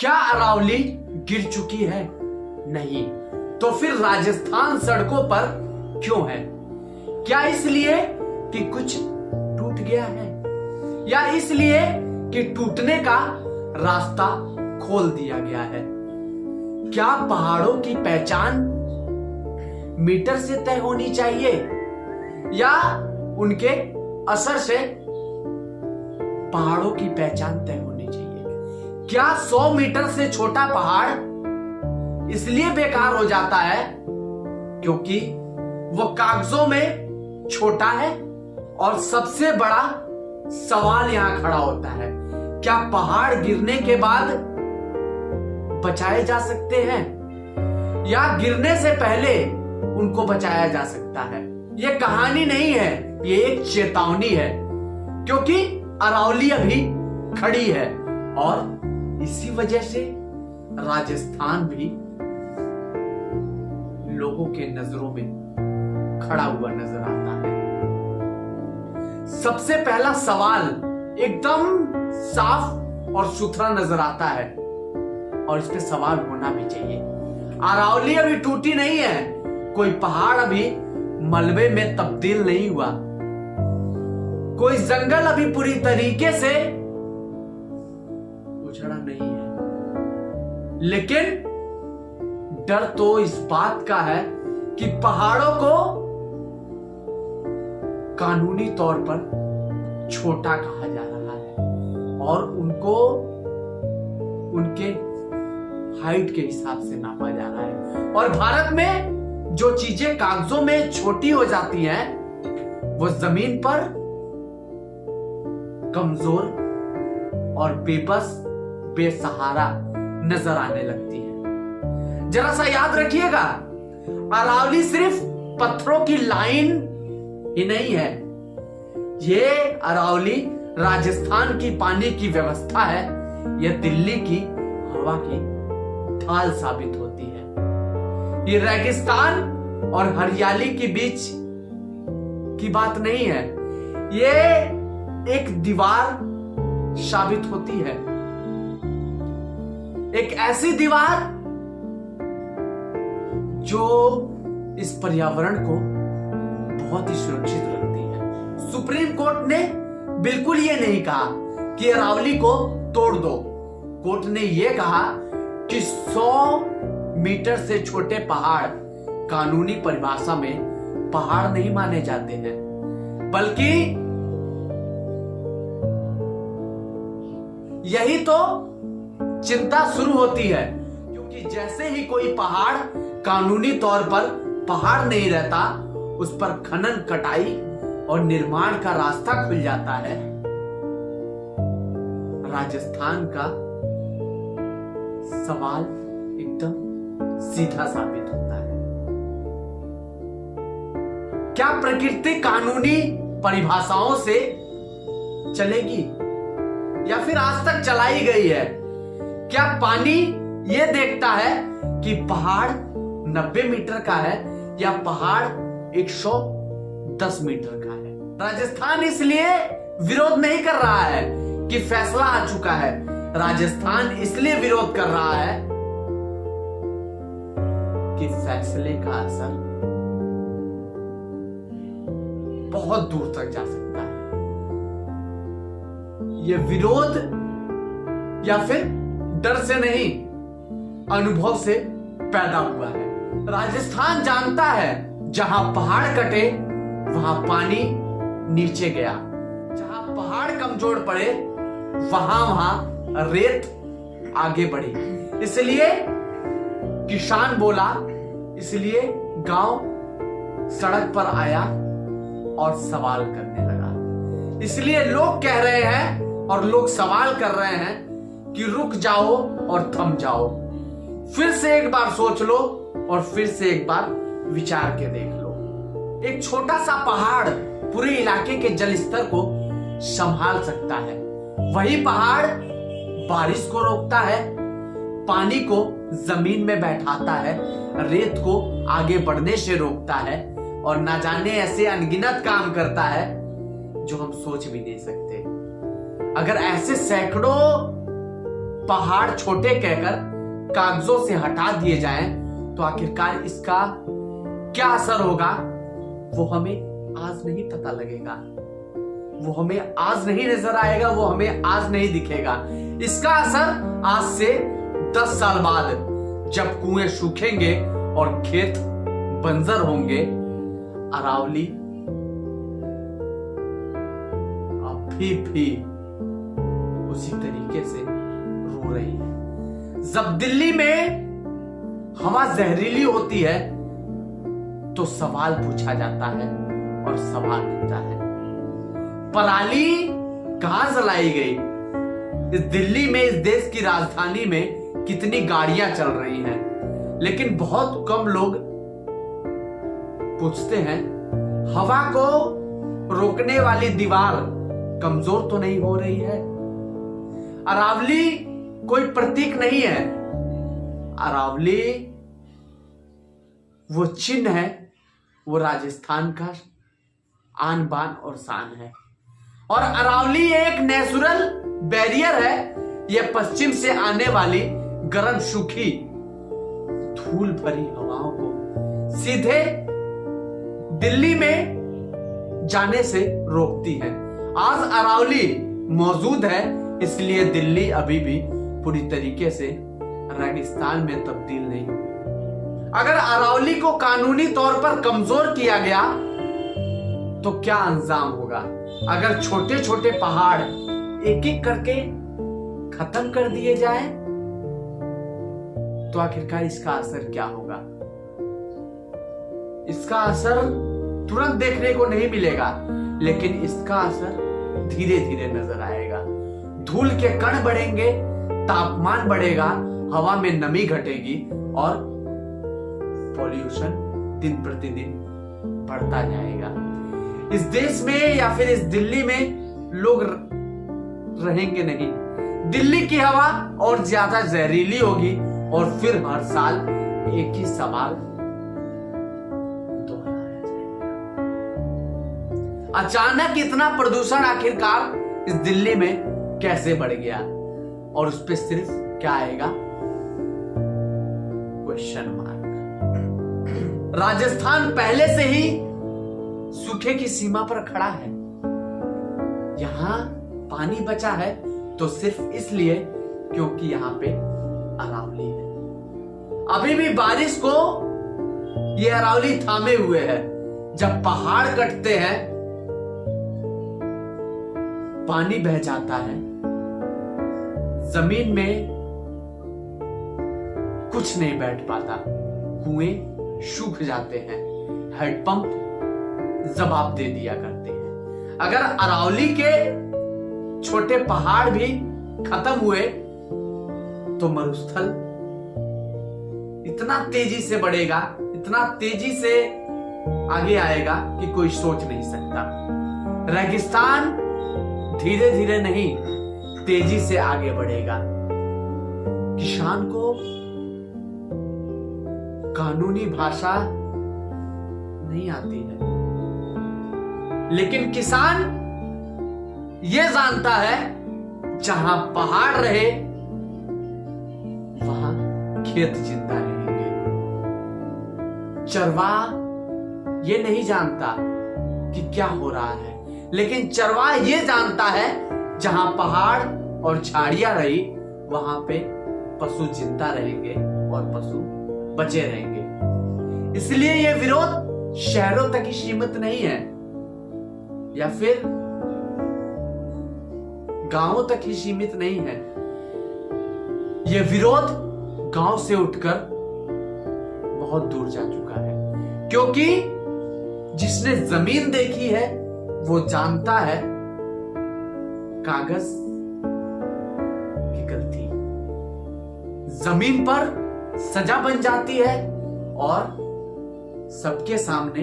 क्या अरावली गिर चुकी है? नहीं। तो फिर राजस्थान सड़कों पर क्यों है? क्या इसलिए कि कुछ टूट गया है, या इसलिए कि टूटने का रास्ता खोल दिया गया है? क्या पहाड़ों की पहचान मीटर से तय होनी चाहिए, या उनके असर से पहाड़ों की पहचान तय होनी चाहिए? क्या 100 मीटर से छोटा पहाड़ इसलिए बेकार हो जाता है क्योंकि वो कागजों में छोटा है? और सबसे बड़ा सवाल यहां खड़ा होता है, क्या पहाड़ गिरने के बाद बचाए जा सकते हैं, या गिरने से पहले उनको बचाया जा सकता है? ये कहानी नहीं है, ये एक चेतावनी है, क्योंकि अरावली अभी खड़ी है और इसी वजह से राजस्थान भी लोगों के नजरों में खड़ा हुआ नजर आता है। सबसे पहला सवाल एकदम साफ और सुथरा नजर आता है, और इस पे सवाल होना भी चाहिए। अरावली अभी टूटी नहीं है, कोई पहाड़ अभी मलबे में तब्दील नहीं हुआ, कोई जंगल अभी पूरी तरीके से उजड़ा नहीं है। लेकिन डर तो इस बात का है कि पहाड़ों को कानूनी तौर पर छोटा कहा जा रहा है और उनको उनके हाइट के हिसाब से नापा जा रहा है। और भारत में जो चीजें कागजों में छोटी हो जाती हैं, वो जमीन पर कमजोर और बेबस बेसहारा नजर आने लगती है। जरा सा याद रखिएगा, अरावली सिर्फ पत्थरों की लाइन ही नहीं है, ये अरावली राजस्थान की पानी की व्यवस्था है, यह दिल्ली की हवा की ढाल साबित होती है। ये रेगिस्तान और हरियाली के बीच की बात नहीं है, ये एक दीवार साबित होती है, एक ऐसी दीवार जो इस पर्यावरण को बहुत ही सुरक्षित रखती है। सुप्रीम कोर्ट ने बिल्कुल ये नहीं कहा कि अरावली को तोड़ दो। कोर्ट ने यह कहा कि 100 मीटर से छोटे पहाड़ कानूनी परिभाषा में पहाड़ नहीं माने जाते हैं, बल्कि यही तो चिंता शुरू होती है, क्योंकि जैसे ही कोई पहाड़ कानूनी तौर पर पहाड़ नहीं रहता, उस पर खनन, कटाई और निर्माण का रास्ता खुल जाता है। राजस्थान का सवाल एकदम सीधा साबित होता है। क्या प्रकृति कानूनी परिभाषाओं से चलेगी, या फिर आज तक चलाई गई है? क्या पानी यह देखता है कि पहाड़ 90 मीटर का है या पहाड़ 110 मीटर का है? राजस्थान इसलिए विरोध नहीं कर रहा है कि फैसला आ चुका है, राजस्थान इसलिए विरोध कर रहा है कि फैसले का असर बहुत दूर तक जा सकता है। यह विरोध या फिर डर से नहीं, अनुभव से पैदा हुआ है। राजस्थान जानता है, जहां पहाड़ कटे वहां पानी नीचे गया, जहां पहाड़ कमजोर पड़े वहां रेत आगे बढ़ी। इसलिए किसान बोला, इसलिए गांव सड़क पर आया और सवाल करने लगा। इसलिए लोग कह रहे हैं और लोग सवाल कर रहे हैं कि रुक जाओ और थम जाओ, फिर से एक बार सोच लो और फिर से एक बार विचार के देख लो। एक छोटा सा पहाड़ पूरे इलाके के जल स्तर को संभाल सकता है। वही पहाड़ बारिश को रोकता है, पानी को जमीन में बैठाता है, रेत को आगे बढ़ने से रोकता है, और ना जाने ऐसे अनगिनत काम करता है जो हम सोच भी नहीं सकते। अगर ऐसे सैकड़ों पहाड़ छोटे कहकर कागजों से हटा दिए जाएं तो आखिरकार इसका क्या असर होगा वो हमें आज नहीं पता लगेगा, वो हमें आज नहीं नजर आएगा, वो हमें आज नहीं दिखेगा। इसका असर आज से 10 साल बाद जब कुएं सूखेंगे और खेत बंजर होंगे, अरावली अभी भी उसी तरीके से रो रही है। जब दिल्ली में हवा जहरीली होती है तो सवाल पूछा जाता है और सवाल उठता है, पराली कहां जलाई गई? इस दिल्ली में, इस देश की राजधानी में कितनी गाड़ियां चल रही हैं, लेकिन बहुत कम लोग पूछते हैं हवा को रोकने वाली दीवार कमजोर तो नहीं हो रही है? अरावली कोई प्रतीक नहीं है, अरावली वो चिन्ह है, वो राजस्थान का आन बान और शान है। और अरावली एक नेचुरल बैरियर है, यह पश्चिम से आने वाली गर्म सूखी धूल भरी हवाओं को सीधे दिल्ली में जाने से रोकती है। आज अरावली मौजूद है, इसलिए दिल्ली अभी भी पूरी तरीके से रेगिस्तान में तब्दील नहीं हुई। अगर अरावली को कानूनी तौर पर कमजोर किया गया तो क्या अंजाम होगा? अगर छोटे छोटे पहाड़ एक एक करके खत्म कर दिए जाए तो आखिरकार इसका असर क्या होगा? इसका असर तुरंत देखने को नहीं मिलेगा, लेकिन इसका असर धीरे धीरे नजर आएगा। धूल के कण बढ़ेंगे, तापमान बढ़ेगा, हवा में नमी घटेगी और पॉल्यूशन दिन प्रतिदिन बढ़ता जाएगा। इस देश में या फिर इस दिल्ली में लोग रहेंगे नहीं। दिल्ली की हवा और ज्यादा जहरीली होगी और फिर हर साल एक ही सवाल दोहराया जाएगा। अचानक इतना प्रदूषण आखिरकार इस दिल्ली में कैसे बढ़ गया? और उस पर सिर्फ क्या आएगा? Question mark. राजस्थान पहले से ही सूखे की सीमा पर खड़ा है। यहां पानी बचा है तो सिर्फ इसलिए क्योंकि यहां पे अरावली है। अभी भी बारिश को ये अरावली थामे हुए है। जब पहाड़ कटते हैं पानी बह जाता है, जमीन में कुछ नहीं बैठ पाता, कुएं सूख जाते हैं, हैंडपंप जवाब दे दिया करते हैं। अगर अरावली के छोटे पहाड़ भी खत्म हुए तो मरुस्थल इतना तेजी से बढ़ेगा, इतना तेजी से आगे आएगा कि कोई सोच नहीं सकता। रेगिस्तान धीरे धीरे नहीं, तेजी से आगे बढ़ेगा। किसान को कानूनी भाषा नहीं आती है, लेकिन किसान यह जानता है जहां पहाड़ रहे वहां खेत जिंदा रहेंगे। चरवाहा यह नहीं जानता कि क्या हो रहा है, लेकिन चरवाहा यह जानता है जहां पहाड़ और झाड़ियां रही वहां पे पशु जिंदा रहेंगे और पशु बचे रहेंगे। इसलिए यह विरोध शहरों तक ही सीमित नहीं है या फिर गांवों तक ही सीमित नहीं है। यह विरोध गांव से उठकर बहुत दूर जा चुका है, क्योंकि जिसने जमीन देखी है वो जानता है कागज की गलती जमीन पर सजा बन जाती है और सबके सामने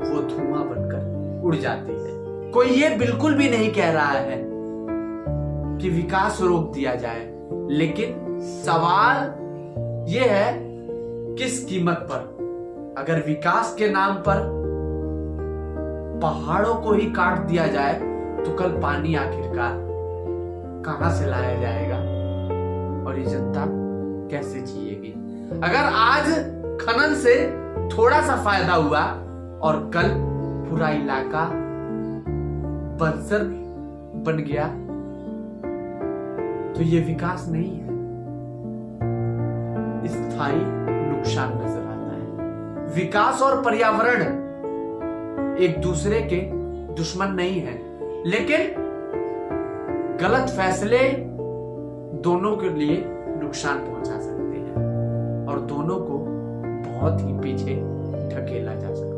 वो धुआं बनकर उड़ जाती है। कोई ये बिल्कुल भी नहीं कह रहा है कि विकास रोक दिया जाए, लेकिन सवाल ये है किस कीमत पर? अगर विकास के नाम पर पहाड़ों को ही काट दिया जाए तो कल पानी आखिरकार कहां से लाया जाएगा? और ये जनता कैसे जिएगी। अगर आज खनन से थोड़ा सा फायदा हुआ और कल पूरा इलाका बंजर बन गया तो ये विकास नहीं है, स्थायी नुकसान नजर आता है। विकास और पर्यावरण एक दूसरे के दुश्मन नहीं है, लेकिन गलत फैसले दोनों के लिए नुकसान पहुंचा सकते हैं और दोनों को बहुत ही पीछे ढकेला जा सकता है।